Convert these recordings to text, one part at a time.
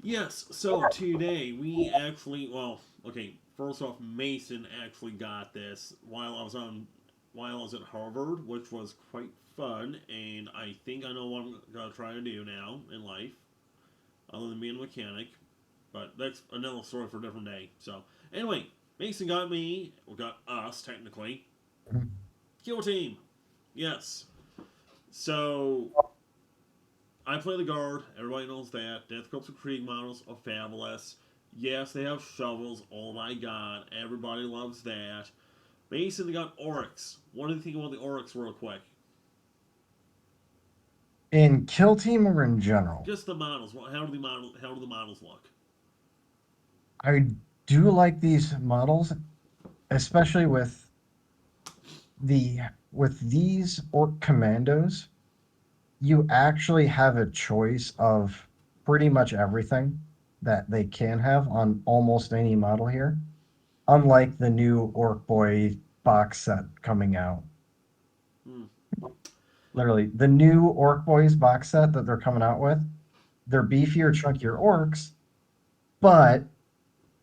Yes, so today we actually, well, okay, first off, Mason actually got this while I was at Harvard, which was quite fun, and I think I know what I'm gonna try to do now in life, other than being a mechanic. But that's another story for a different day. So anyway, Mason got me, or got us technically, kill team. Yes. So I play the guard. Everybody knows that. Death Corps and Krieg models are fabulous. Yes, they have shovels. Oh my god. Everybody loves that. Mason, they got Oryx. What do you think about the Oryx real quick? In Kill Team or in general? Just the models. How do the models look? I do like these models, especially the with these orc commandos. You actually have a choice of pretty much everything that they can have on almost any model here, unlike the new Orc Boy box set coming out. Hmm. Literally, the new Orc Boys box set that they're coming out with, they're beefier, chunkier orcs, but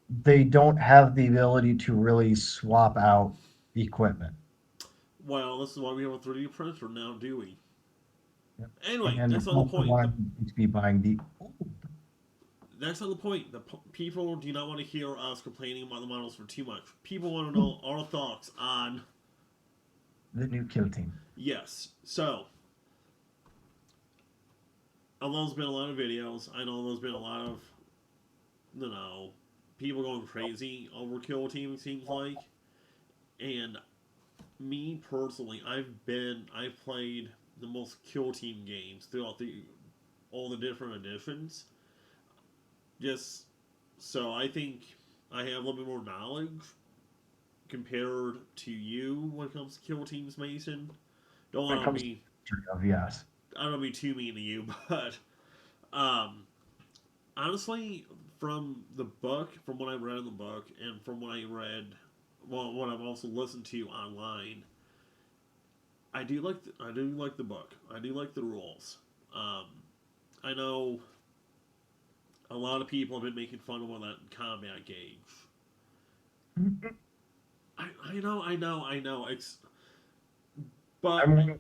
they don't have the ability to really swap out equipment. Well, this is why we have a 3D printer now, do we? Yep. Anyway, And that's not the also point. why you need to be buying the That's not the point. People do not want to hear us complaining about the models for too much. People want to know our thoughts on new kill team. yes. So although there's been a lot of videos, I know there's been a lot of you know people going crazy over Kill Team. It seems like, and me personally, I've played the most Kill Team games throughout the all the different editions. Just so I think I have a little bit more knowledge compared to you when it comes to Kill Teams, Mason. Don't When it want to comes to be of yes. I don't want to be too mean to you, but um, honestly, from the book, from what I read in the book, and from what I read, well, what I've also listened to online, I do like the book. I do like the rules. Um, I know a lot of people have been making fun of that combat gauge. I know. I But I, mean,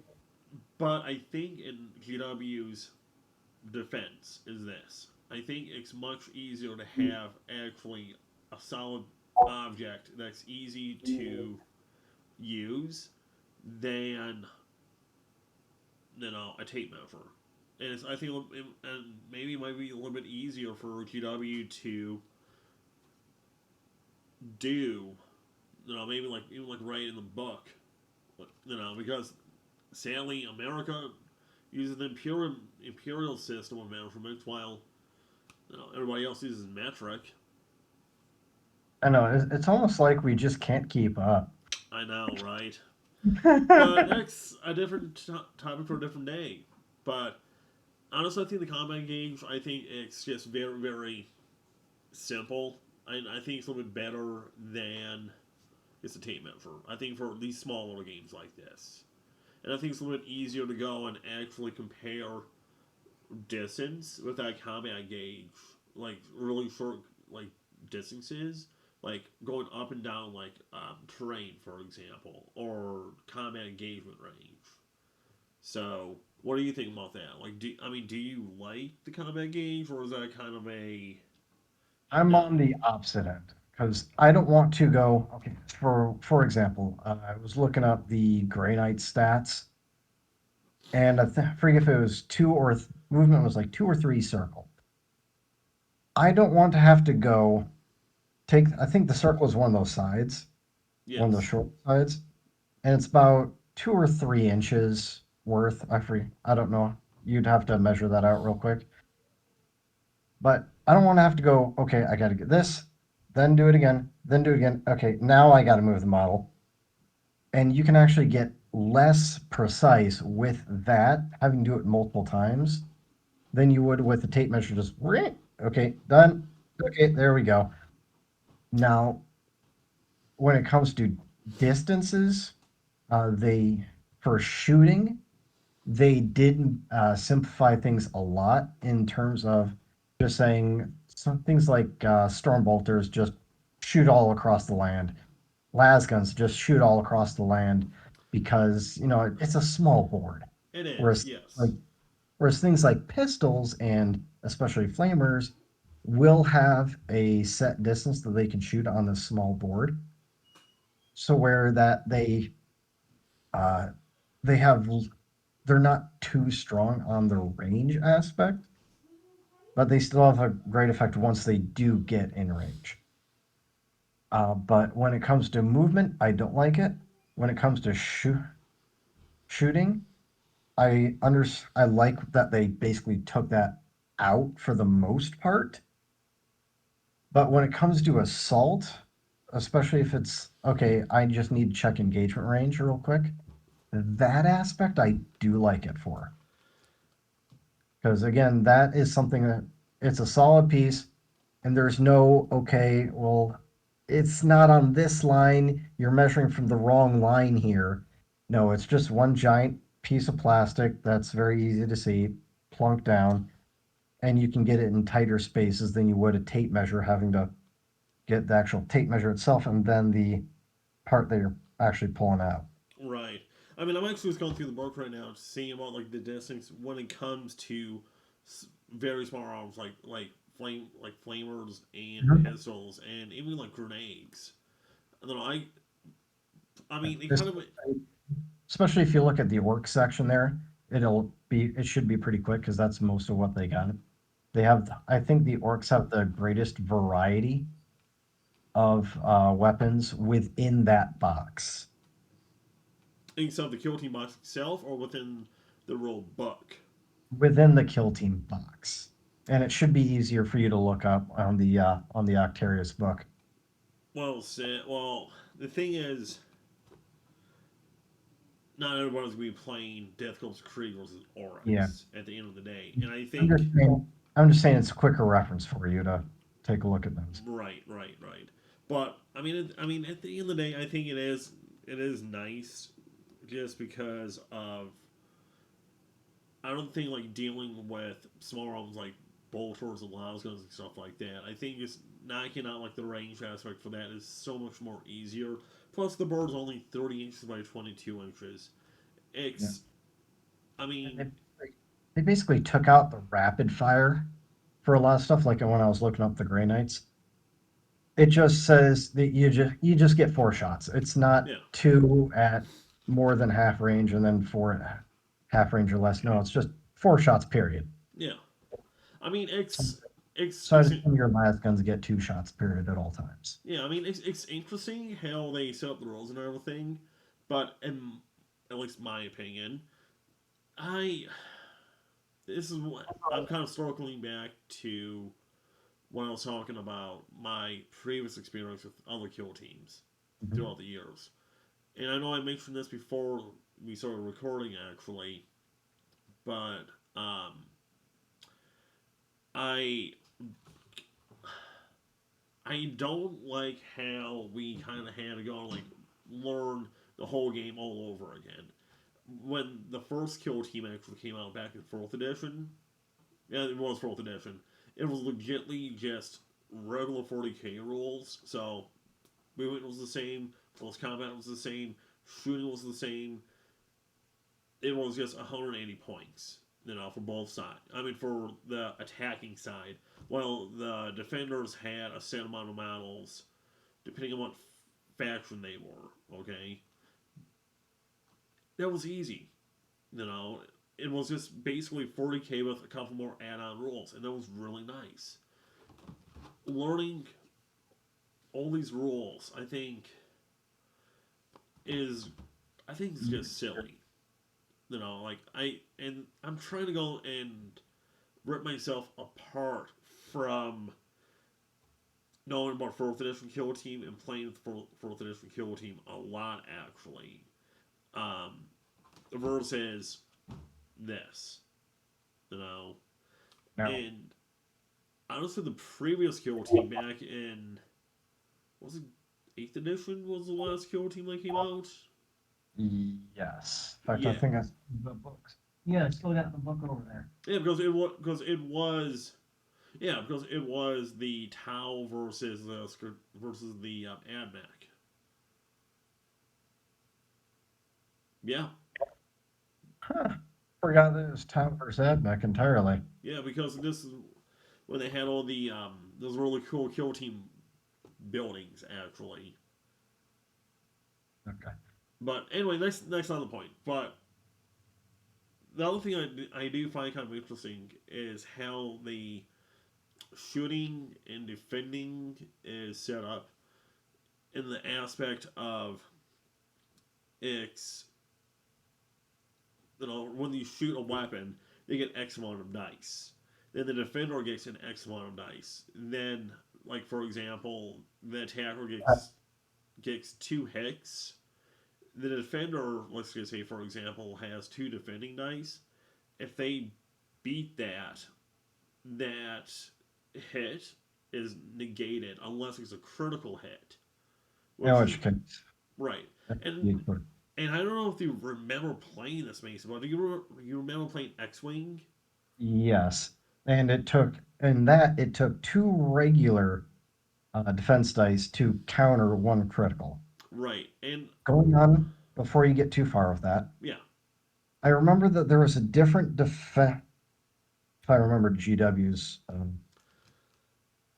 but I think in GW's defense is this. I think it's much easier to have actually a solid object that's easy to use than a tape measure. And I think and maybe it might be a little bit easier for GW to do. Maybe like even like write in the book. Because sadly America uses the imperial system of measurements while everybody else uses metric. I know it's almost like we just can't keep up. I know, right? But that's a different topic for a different day. But honestly, I think the combat games, I think it's just very, very simple. I think it's a little bit better than it's a tape measure. I think for these smaller games like this. And I think it's a little bit easier to go and actually compare distance with that combat gauge. Like really short like distances. Like going up and down like terrain, for example, or combat engagement range. So, what do you think about that? Like, do you like the combat gauge, or is that kind of a I'm no? on the opposite end because I don't want to go. Okay, for example, I was looking up the Grey Knight stats, and I forget if it was movement was like 2 or 3 circle. I don't want to have to go take. I think the circle is one of those sides, one of those Yes. short sides, and it's about 2 or 3 inches worth. I don't know. You'd have to measure that out real quick. But I don't want to have to go, okay, I got to get this, then do it again, then do it again. Okay, now I got to move the model. And you can actually get less precise with that, having to do it multiple times, than you would with the tape measure. Just, okay, done. Okay, there we go. Now, when it comes to distances, for shooting, they did simplify things a lot in terms of. just saying some things like storm bolters just shoot all across the land. Las guns just shoot all across the land because it's a small board. It is, Whereas like yes. whereas things like pistols and especially flamers will have a set distance that they can shoot on this small board. So where that uh, they have they're not too strong on the range aspect, but they still have a great effect once they do get in range. But when it comes to movement, I don't like it. When it comes to shooting, I like that they basically took that out for the most part. But when it comes to assault, especially if it's okay, I just need to check engagement range real quick. That aspect I do like it for. Because again, that is something that it's a solid piece, and there's no, okay, well, it's not on this line. You're measuring from the wrong line here. No, it's just one giant piece of plastic that's very easy to see, plunk down, and you can get it in tighter spaces than you would a tape measure having to get the actual tape measure itself and then the part that you're actually pulling out. Right. I mean, I'm actually just going through the book right now, seeing about like the distance when it comes to very small arms, like flamers and Mhm. pistols, and even like grenades. I don't know. I mean, it This- kind of Especially if you look at the orc section there, it should be pretty quick because that's most of what they got. I think the orcs have the greatest variety of weapons within that box, inside the kill team box itself or within the rule book. within the kill team box. And it should be easier for you to look up on the Octarius book. Well, the thing is, not everyone's going to be playing Death Comes Krieg versus Yeah. Oryx at the end of the day, and I I'm think just saying, I'm just saying it's a quicker reference for you to take a look at those. right. But I mean, at the end of the day, I think it is nice just because of I don't think like dealing with small arms like bolters and las guns and stuff like that. I think just knocking out like the range aspect for that is so much more easier. Plus, the board's only 30 inches by 22 inches. Yeah. It's I And mean, they basically took out the rapid fire for a lot of stuff. Like when I was looking up the Grey Knights, it just says that you just get 4 shots. It's not yeah, two at more than half range and then four at half range or less. No, it's just 4 shots, period. yeah. I mean, So, it's so I it's just think your last guns get 2 shots, period, at all times. yeah. I mean, it's interesting how they set up the rules and everything, but in at least my opinion, I this is what I'm kind of circling back to when I was talking about my previous experience with other kill teams Mhm. throughout the years. And I know I mentioned this before we started recording, actually, but um, I I don't like how we kind of had to go and like learn the whole game all over again. When the first kill team actually came out back in fourth edition, yeah, it was fourth edition. It was legitly just regular 40k rules. So movement was the same, close combat was the same, shooting was the same. It was just 180 points, for both sides. I mean, for the attacking side, while the defenders had a set amount of models, depending on what faction they were. Okay, that was easy. You know, it was just basically 40k with a couple more add-on rules, and that was really nice. Learning all these rules, is I think it's just silly. I'm trying to go and rip myself apart from knowing about fourth edition kill team and playing with fourth edition kill team a lot actually. Um, versus this, you know, No. and honestly, the previous kill team back in was it eighth edition was the last kill team that came out. Yes. In fact, I Yeah, think I the books. Yeah, I still got the book over there. yeah, because it was Yeah, because it was the Tau versus the AdMac. Yeah, Huh. Forgot that it was Tom versus Admech entirely. yeah, because this is when they had all the those really cool kill team buildings actually. Okay. But anyway, that's not the point. But the other thing I do find kind of interesting is how the shooting and defending is set up in the aspect of it's when you shoot a weapon, they get X amount of dice. Then the defender gets an X amount of dice. Then, like for example, the attacker gets two hits. The defender, let's just say for example, has two defending dice. If they beat that hit is negated unless it's a critical hit, In which is which case, right. And you could- and I don't know if you remember playing this, Mason, but you remember playing X Wing? yes. And it took two regular defense dice to counter one critical. Right. And Going on before you get too far with that, yeah. I remember that there was a different defense. If I remember GW's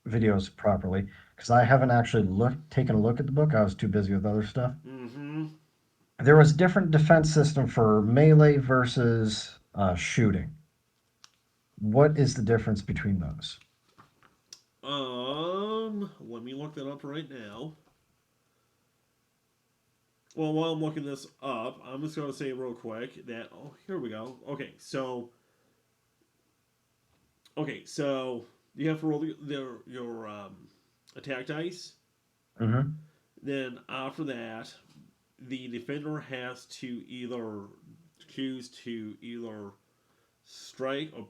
videos properly, because I haven't actually taken a look at the book. I was too busy with other stuff. Mm-hmm. There was a different defense system for melee versus shooting. What is the difference between those? Let me look that up right now. Well, while I'm looking this up, I'm just gonna say real quick that here we go. Okay, so you have to roll your attack dice. Hmm. Then after that, the defender has to either choose to either strike or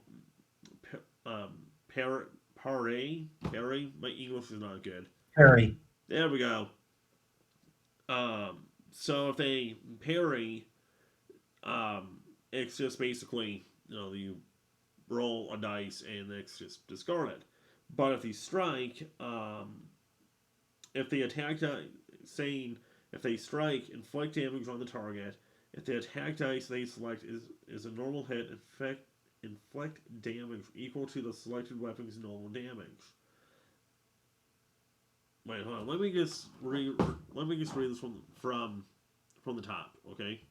parry. My English is not good. Harry. There we go. So if they parry, it's just basically you roll a dice and it's just discarded. But if they strike, if they attack saying if they strike, inflict damage on the target. If the attack dice they select is a normal hit, inflict damage equal to the selected weapon's normal damage. Wait, hold on. Let me just read this from the top. Okay.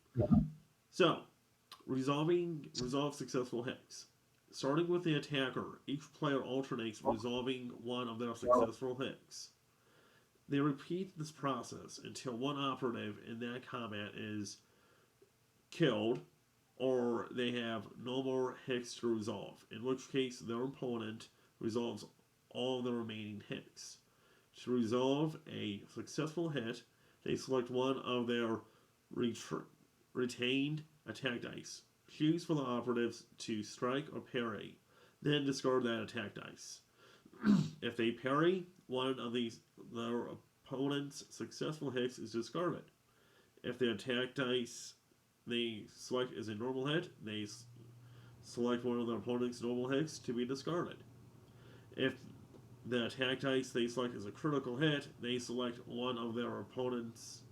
So resolve successful hits. Starting with the attacker, each player alternates resolving one of their successful hits. They repeat this process until one operative in that combat is killed or they have no more hits to resolve, in which case their opponent resolves all the remaining hits. To resolve a successful hit, they select one of their retained attack dice. Choose for the operatives to strike or parry, then discard that attack dice. If they parry, one of their opponent's successful hits is discarded. If the attack dice they select is a normal hit, they select one of their opponent's normal hits to be discarded. If the attack dice they select is a critical hit, they select one of their opponent's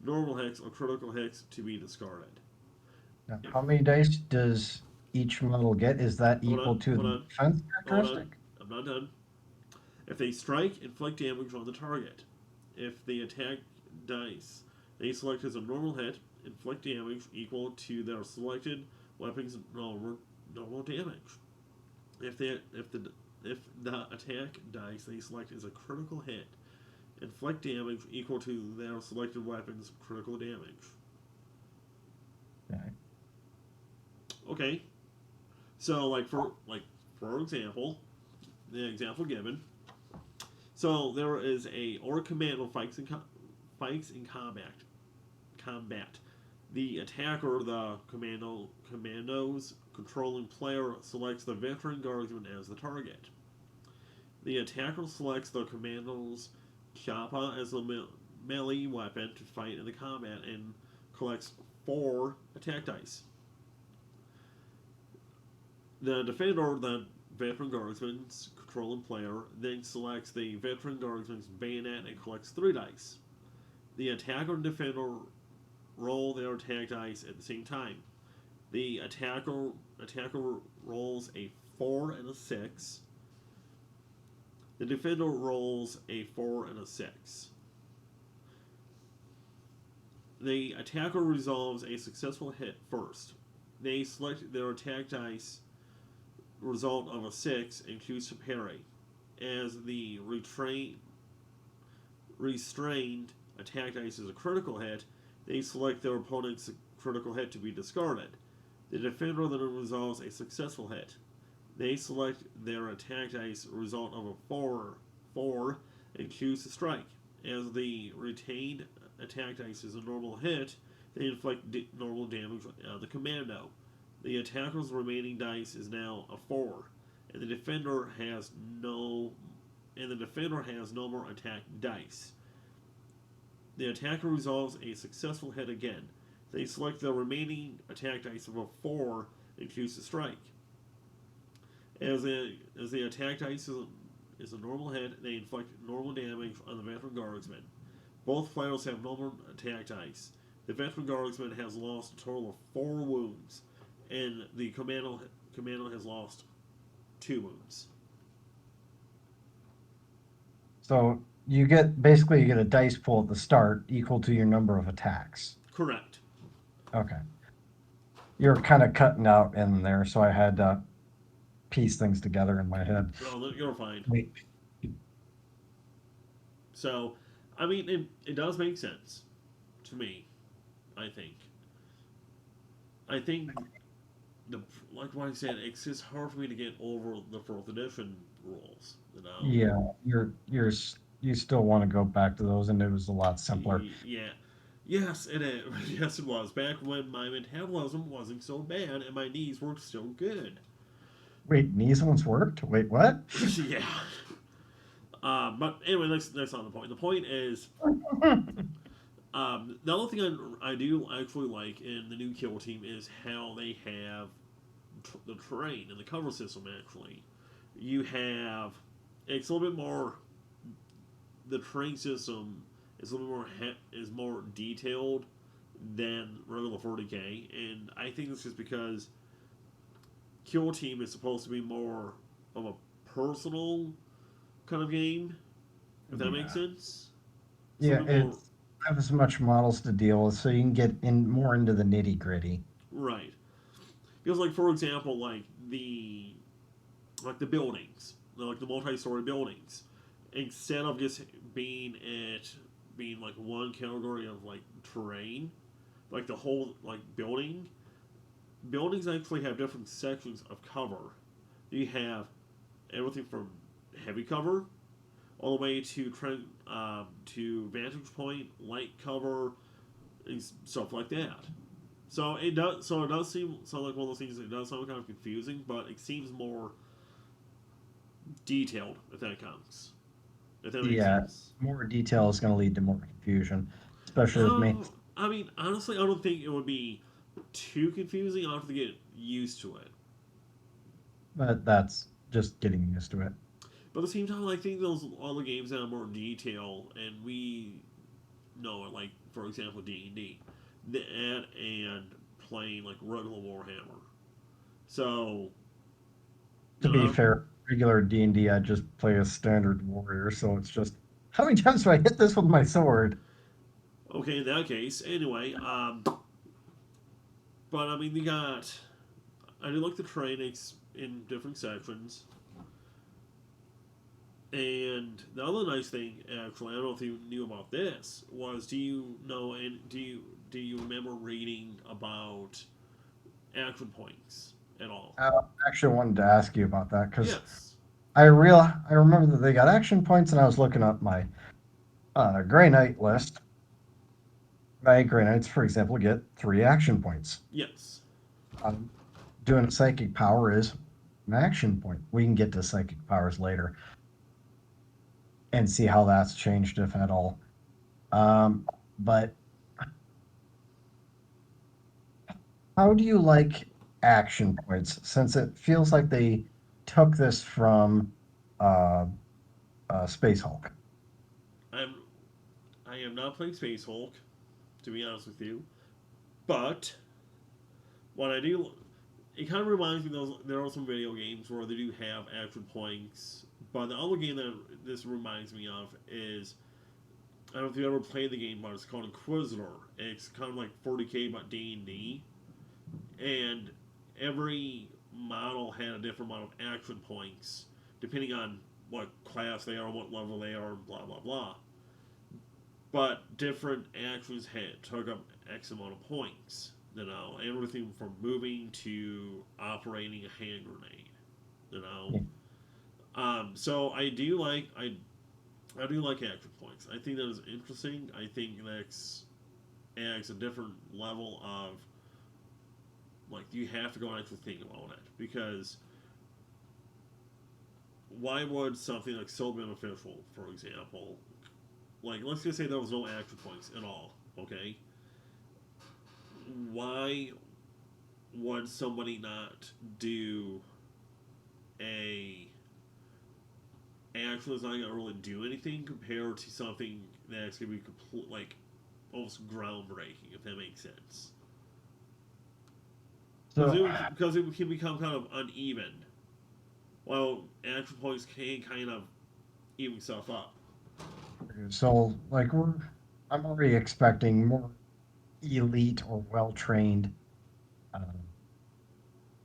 normal hits or critical hits to be discarded. Now, If how many dice does each model get? Is that hold on, equal to hold the on, defense hold on, characteristic? I'm not done. If they strike, inflict damage on the target. If the attack dice they select as a normal hit, inflict damage equal to their selected weapon's normal damage. If the attack dice they select is a critical hit, inflict damage equal to their selected weapon's critical damage. Okay. Okay, so for example, the example given. So there is a orc commando fights in combat. The attacker, the commandos controlling player selects the veteran guardsman as the target. The attacker selects the commando's choppa as the melee weapon to fight in the combat and collects 4 attack dice. The defender then veteran guardsman's controlling player then selects the veteran guardsman's bayonet and collects 3 dice. The attacker and defender roll their attack dice at the same time. The attacker rolls a 4 and a 6. The defender rolls a 4 and a 6. The attacker resolves a successful hit first. They select their attack dice result of a 6 and choose to parry. As the restrained attack dice is a critical hit, they select their opponent's critical hit to be discarded. The defender then resolves a successful hit. They select their attack dice result of a 4 and choose to strike. As the retained attack dice is a normal hit, they inflict normal damage on the commando. The attacker's remaining dice is now a 4, and the defender has no more attack dice. The attacker resolves a successful hit again. They select the remaining attack dice of a 4 and choose to strike. As the attack dice is a normal hit, they inflict normal damage on the veteran guardsman. Both players have normal attack dice. The veteran guardsman has lost a total of 4 wounds, and the commando has lost 2 wounds. So you get a dice pool at the start equal to your number of attacks. Correct. Okay. You're kind of cutting out in there, so I had to piece things together in my head. No, you're fine. Wait. So, I mean, it does make sense to me. I think. I think like what I said, it's just hard for me to get over the fourth edition rules. Yeah, you still want to go back to those, and it was a lot simpler. Yeah. Yes, it is. Yes, it was. Back when my metabolism wasn't so bad and my knees were still good. Wait, knees ones worked? Wait, what? Yeah. But anyway, that's not the point. The point is, the other thing I do actually like in the new Kill Team is how they have the terrain and the cover system. Actually, you have it's a little bit more. The terrain system is a little more is more detailed than regular 40k, and I think it's just because Kill Team is supposed to be more of a personal kind of game, if that makes Yeah. sense. Yeah, Something it more have as much models to deal with, so you can get in more into the nitty gritty. right. Because, like, for example, the buildings, like the multi-story buildings, instead of just being like one category of like terrain, like the whole like buildings actually have different sections of cover. You have everything from heavy cover all the way to vantage point, light cover, and stuff like that. So it does sound like one of those things that does sound kind of confusing, but it seems more detailed if that counts. If that makes Yeah, sense. more detail is going to lead to more confusion, especially with me. No, I mean honestly, I don't think it would be too confusing. I'll have to get used to it. But that's just getting used to it. But at the same time, I think those other games that are more detail, and we know it, like for example D&D, and playing like regular Warhammer. So To you be know, fair, regular D&D, I just play a standard warrior, so it's just how many times do I hit this with my sword? okay, in that case, anyway, but I mean, I do like the trainings in different sections. And the other nice thing, actually, I don't know if you knew about this, was do you know and do you remember reading about action points at all? I actually wanted to ask you about that because Yes. I remember that they got action points, and I was looking up my Grey Knight list. My Grey Knights, for example, get 3 action points. Yes. Um, doing a psychic power is an action point. We can get to psychic powers later and see how that's changed, if at all. But how do you like action points since it feels like they took this from uh, Space Hulk. I'm I am not playing Space Hulk, to be honest with you, but what I do, it kind of reminds me those there are some video games where they do have action points. But the other game that this reminds me of is I don't know if you ever played the game, but it's called Inquisitor. It's kind of like 40k but D&D, and every model had a different amount of action points depending on what class they are, what level they are, blah blah blah. But different actions had took up X amount of points. You know, everything from moving to operating a hand grenade. You know, Yeah. so I do like action points. I think that is interesting. I think that adds a different level of like you have to go and actually think about it because why would something like so beneficial, for example, like let's just say there was no action points at all, okay? Why would somebody not do a action that's not gonna really do anything compared to something that's gonna be complete like almost groundbreaking, if that makes sense? So, Because it can become kind of uneven. Well, action points can kind of even stuff up. like I'm already expecting more elite or well trained uh,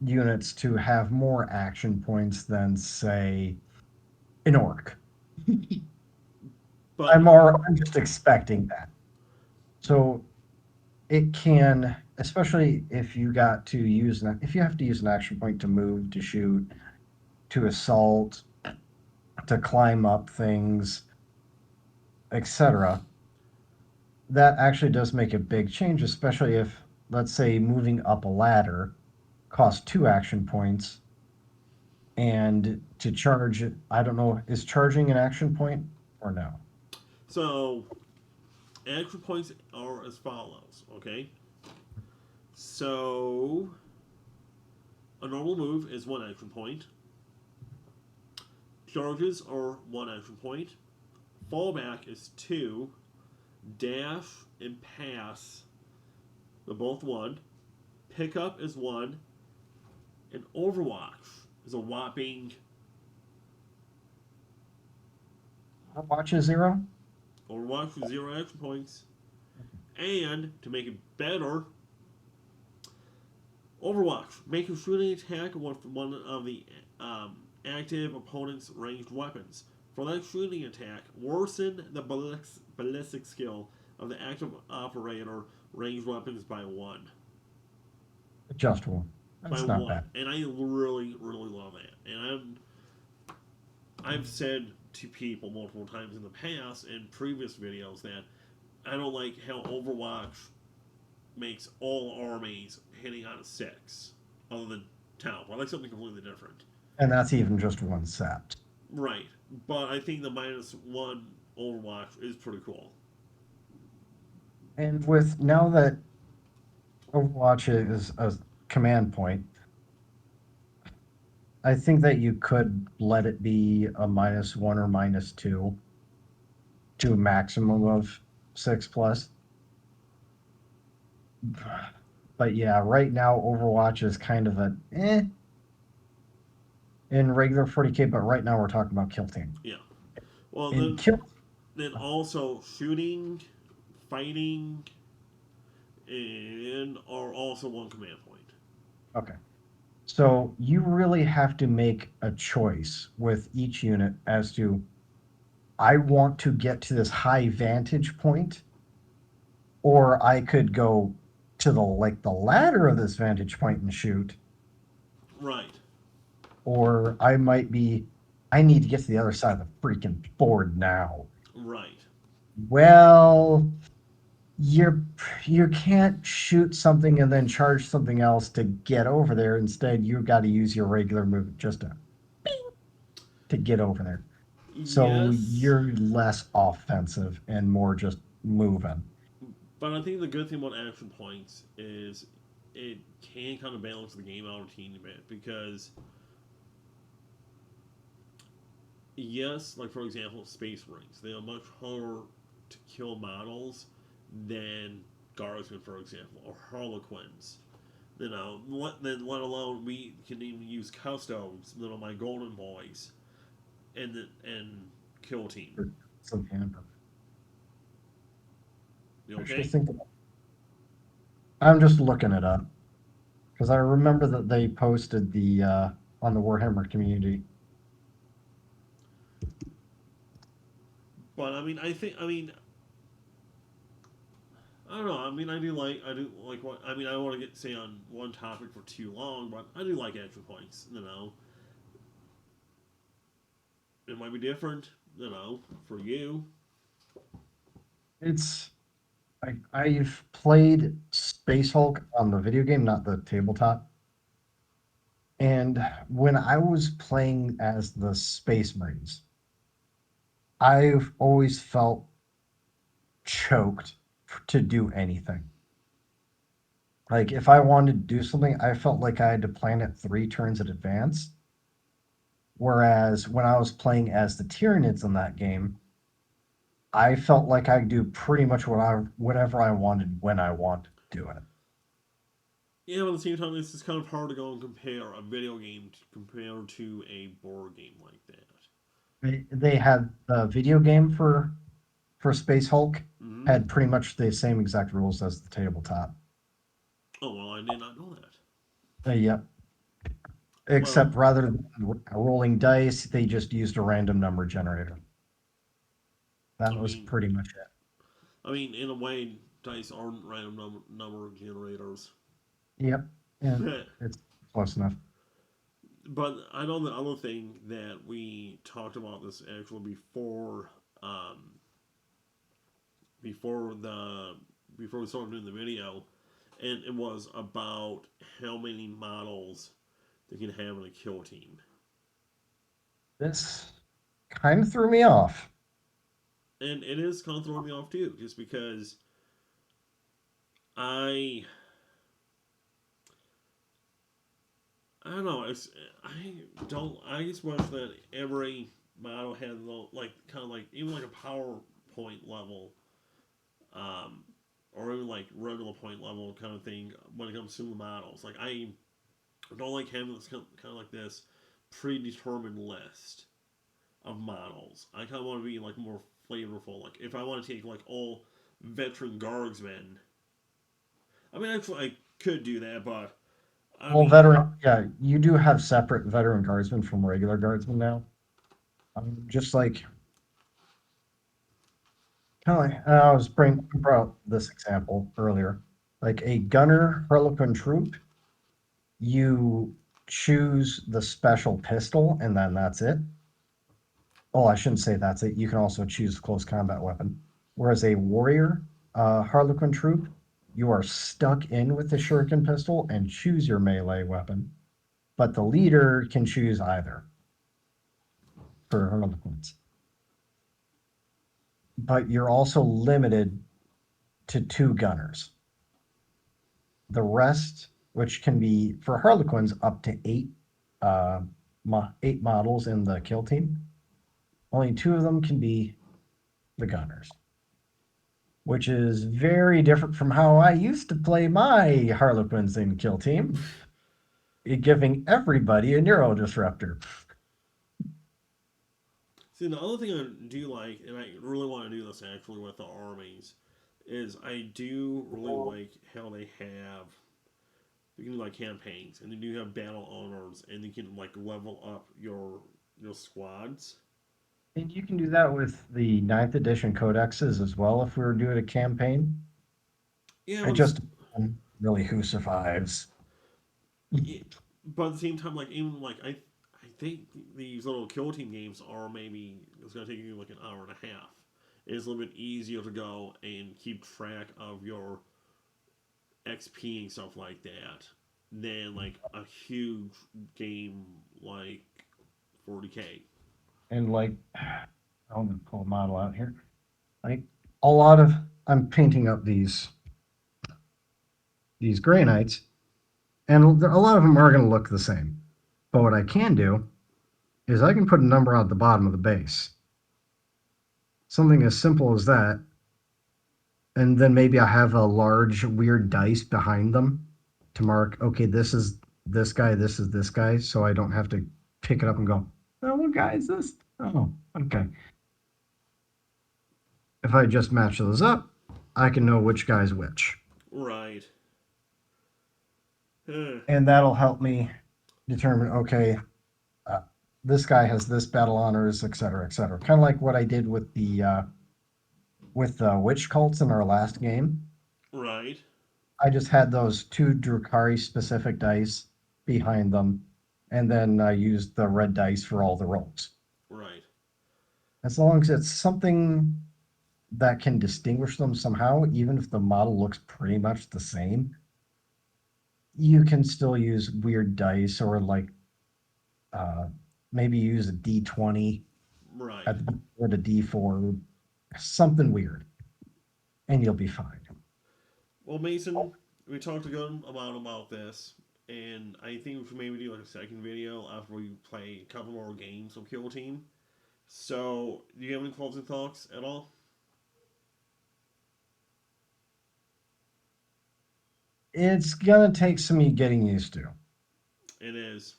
units to have more action points than, say, an orc. But I'm just expecting that. So it can, especially if you got to use if you have to use an action point to move, to shoot, to assault, to climb up things, etc. That actually does make a big change, especially if, let's say, moving up a ladder costs 2 action points, and to charge, I don't know, is charging an action point or no? so action points are as follows, okay? So a normal move is 1 action point. Charges are 1 action point. Fallback is 2. Dash and pass, they're both 1. Pickup is 1. And Overwatch is a whopping Watch is 0? Overwatch with 0 action points. And to make it better, Overwatch. Make a shooting attack with one of the active opponent's ranged weapons. For that shooting attack, worsen the ballistic skill of the active operator ranged weapons by 1. Just one. By That's not 1. bad. And I really, really love that. And I've said to people multiple times in the past in previous videos that I don't like how Overwatch makes all armies hitting on a 6, other than Talon. I like something completely different. And that's even just one set. Right. But I think the -1 Overwatch is pretty cool. And with now that Overwatch is a command point, I think that you could let it be a -1 or -2 to a maximum of 6 plus. But yeah, right now Overwatch is kind of a in regular 40k, but right now we're talking about kill team. Yeah. Well, In kill then also shooting, fighting, and are also 1 command point. Okay. So you really have to make a choice with each unit as to I want to get to this high vantage point, or I could go to the ladder of this vantage point and shoot, Right. or I need to get to the other side of the freaking board now. Right. Well, you're you can't shoot something and then charge something else to get over there. Instead, you've got to use your regular move just to get over there. So Yes, you're less offensive and more just moving. but I think the good thing about action points is it can kind of balance the game out a teeny bit because yes, like for example, Space Marines. They are much harder to kill models than Guardsmen, for example, or Harlequins. Let alone we can even use custodes, little my golden boys, and kill team. So, yeah, You I should okay? think. I'm just looking it up because I remember that they posted the on the Warhammer community. But I don't know. I do like what I mean. I don't want to get say on one topic for too long, but I do like action points. It might be different. For you. It's I've played Space Hulk on the video game, not the tabletop. And when I was playing as the Space Marines, I've always felt choked to do anything. Like if I wanted to do something, I felt like I had to plan it 3 turns in advance. Whereas when I was playing as the Tyranids in that game, I felt like I could do pretty much whatever I wanted when I wanted to do it. Yeah, but at the same time, it's just kind of hard to go and compare a video game compared to a board game like that. They had the video game for Space Hulk Hmm. had pretty much the same exact rules as the tabletop. Oh well, I did not know that. Yep. Except Well, rather than rolling dice, they just used a random number generator. That I was mean, pretty much it. in a way, dice aren't random number generators. Yep. Yeah, it's close enough. But I know the other thing that we talked about this actually um, before the before we started doing the video, and it was about how many models they can have in a kill team. This kind of threw me off. And it is kind of throwing me off too, just because I I don't know. I just wish that every model had like kind of like even like a PowerPoint level, um, or even like regular point level kind of thing when it comes to the models. Like I don't like having this kind of like this predetermined list of models. I kind of want to be like more flavorful. Like if I want to take like all veteran guardsmen, actually I could do that, but I Well, mean, veteran, yeah, you do have separate veteran guardsmen from regular guardsmen now. Just like kind of like I was brought this example earlier. Like a gunner Harlequin troop, you choose the special pistol, and then that's it. Oh, I shouldn't say that's it. You can also choose close combat weapon. Whereas a warrior Harlequin troop, you are stuck in with the shuriken pistol and choose your melee weapon. But the leader can choose either for Harlequins. But you're also limited to 2 gunners. The rest, which can be for Harlequins up to uh, 8 models in the kill team, only 2 of them can be the gunners, which is very different from how I used to play my Harlequins in kill team, giving everybody a neuro disruptor. see, the other thing I do like, and I really want to do this actually with the armies, is I do really like how they have you can do like campaigns, and then you have battle honors, and you can like level up your squads. And you can do that with the 9th edition codexes as well if we were doing a campaign. Yeah, It just really who survives. yeah, but at the same time, like even like I think these little kill team games are maybe it's gonna take you like an hour and a half. It's a little bit easier to go and keep track of your XP and stuff like that than like a huge game like 40K. And like, I'm gonna pull a model out here. Like a lot of, I'm painting up these gray knights, and a lot of them are going to look the same. But what I can do is I can put a number at the bottom of the base. Something as simple as that. And then maybe I have a large weird dice behind them to mark, okay, this is this guy, this is this guy, so I don't have to pick it up and go, oh, what guy is this? Oh, okay. If I just match those up, I can know which guy's which. Right. Huh. And that'll help me determine, okay, uh, this guy has this battle honors, et cetera, et cetera. Kind of like what I did with the witch cults in our last game. Right. I just had those two Drukari specific dice behind them, and then I used the red dice for all the rolls. Right. As long as it's something that can distinguish them somehow, even if the model looks pretty much the same, you can still use weird dice or like uh, maybe use a D20 Right. at the or the D4, something weird, and you'll be fine. Well, Mason, we talked a good amount about this, and I think we should maybe do like a second video after we play a couple more games of Kill Team. So, do you have any closing thoughts at all? It's gonna take some getting used to. It is.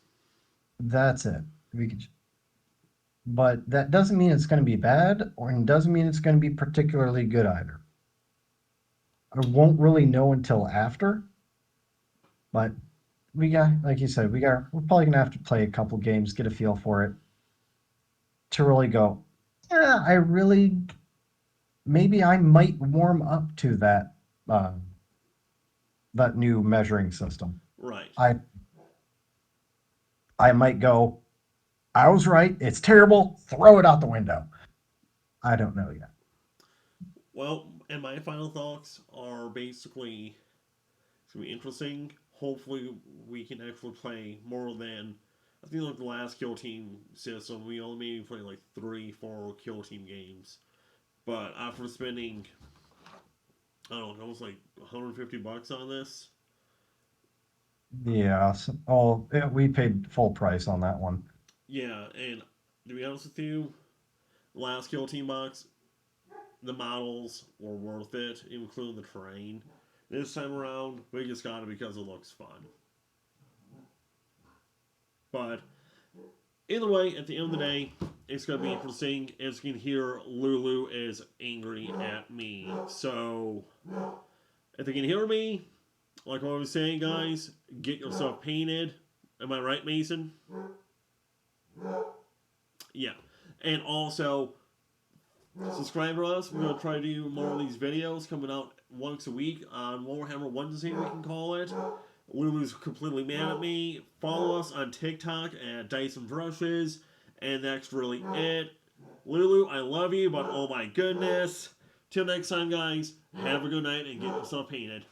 That's it. We could, but that doesn't mean it's going to be bad, or it doesn't mean it's going to be particularly good either. I won't really know until after, but we got, like you said, we're probably gonna have to play a couple games, get a feel for it, to really go. Yeah, I really maybe I might warm up to uh, that new measuring system. Right. I I might go. I was right. It's terrible. Throw it out the window. I don't know yet. Well, and my final thoughts are basically it's gonna be interesting. Hopefully, we can actually play more than I think like the last Kill Team system. We only maybe played like 3, 4 Kill Team games. But after spending I don't know, almost like $150 on this. Yeah. We paid full price on that one. Yeah, and to be honest with you, last Kill Team box, the models were worth it, including the terrain. This time around, we just got it because it looks fun. But either way, at the end of the day, it's going to be interesting. As you can hear, Lulu is angry at me. So, if they can hear me, like what I was saying, guys, get yourself painted. Am I right, Mason? Yeah. And also, subscribe to us. We're going to try to do more of these videos coming out once a week on Warhammer Wednesday, we can call it. Lulu's completely mad at me. Follow us on TikTok at Dice and Brushes. And that's really it. Lulu, I love you, but oh my goodness. Till next time, guys, have a good night and get yourself painted.